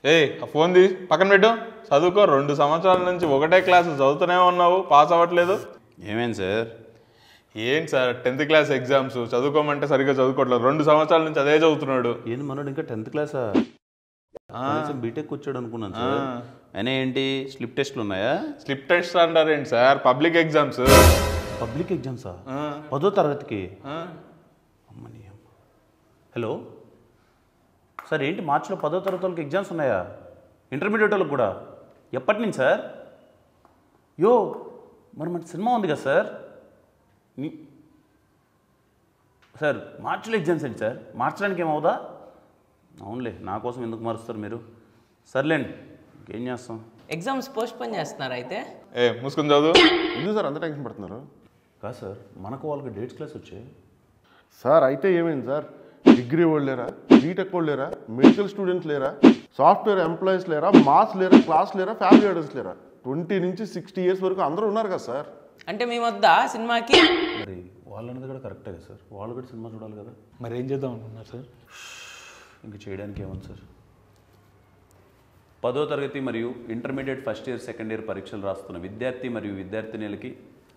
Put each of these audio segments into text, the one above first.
ఆ ఫోన్ తీ పక్కన పెట్టు. చదువుకో. 2 సంవత్సరాల నుంచి ఒకటే క్లాసు చదువుతూనే ఉన్నావు, పాస్ అవ్వట్లేదు. ఏమేం సార్? ఏంటి సార్ 10th క్లాస్ ఎగ్జామ్స్ చదువుకోమంటే సరిగ్గా చదువుకోవట్లేదు. 2 సంవత్సరాల నుంచి అదే చదువుతున్నాడు. ఏంది మనోడు ఇంకా 10th క్లాసా? బీటెక్ వచ్చాడు అనుకున్నాను సార్. అయినా ఏంటి స్లిప్ టెస్ట్లు ఉన్నాయా? స్లిప్ టెస్ట్ అంటారేంటి సార్? Public exams. పబ్లిక్ ఎగ్జామ్సా? 10వ తరగతికి? అమ్మని. హలో సార్, ఏంటి మార్చిలో 10వ తరగతి వాళ్ళకి ఎగ్జామ్స్ ఉన్నాయా? ఇంటర్మీడియట్ వాళ్ళకి కూడా? ఎప్పటి నుంచి సార్? యో మరి మన సినిమా ఉంది కదా సార్. సార్ మార్చిలో ఎగ్జామ్స్ ఏంటి సార్? మార్చడానికి ఏమవుదా? అవునులే, నా కోసం ఎందుకు మారుస్తారు మీరు? సర్లేండి, ఇంకేం చేస్తాం. ఎగ్జామ్స్ పోస్ట్ పోన్ చేస్తున్నారు అయితే? మూసుకుని చదువు. ఎందుకు సార్ అంత టెన్షన్ పడుతున్నారు? కాదు సార్, మనకు వాళ్ళకి డేట్స్ క్లాస్ వచ్చాయి సార్. అయితే ఏమైంది సార్? డిగ్రీ వాళ్ళు లేరా, బీటెక్ వాళ్ళు లేరా, మెడికల్ స్టూడెంట్స్ లేరా, సాఫ్ట్వేర్ ఎంప్లాయీస్ లేరా, మాస్ లేరా, క్లాస్ లేరా, ఫ్యామిలీ ఆర్డర్స్ లేరా? 20 నుంచి 60 ఇయర్స్ వరకు అందరూ ఉన్నారు కదా సార్. అంటే మేము వద్దా సినిమాకి? మరి వాళ్ళు అన్నది కూడా కరెక్టే కదా సార్. వాళ్ళు కూడా సినిమా చూడాలి కదా. మరి ఏం చేద్దాం అనుకున్నారు సార్? ఇంక చేయడానికి ఏముంది సార్. 10వ తరగతి మరియు intermediate first year second year పరీక్షలు రాస్తున్న విద్యార్థి మరియు విద్యార్థినులకి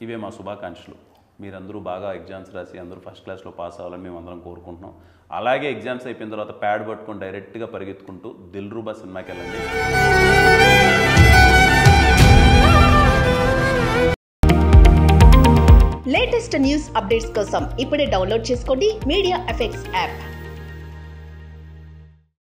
ఇవే మా శుభాకాంక్షలు. మీరందరూ బాగా ఎగ్జామ్స్ రాసి అందరూ ఫస్ట్ క్లాస్లో పాస్ అవ్వాలని మేము అందరం కోరుకుంటున్నాం. అలాగే ఎగ్జామ్స్ అయిపోయిన తర్వాత ప్యాడ్ పట్టుకొని డైరెక్ట్గా పరిగెత్తుకుంటూ దిల్రూబా సినిమాకి వెళ్ళండి. లేటెస్ట్ న్యూస్ అప్డేట్స్ కోసం ఇప్పుడే డౌన్లోడ్ చేసుకోండి మీడియా ఎఫెక్ట్స్ యాప్.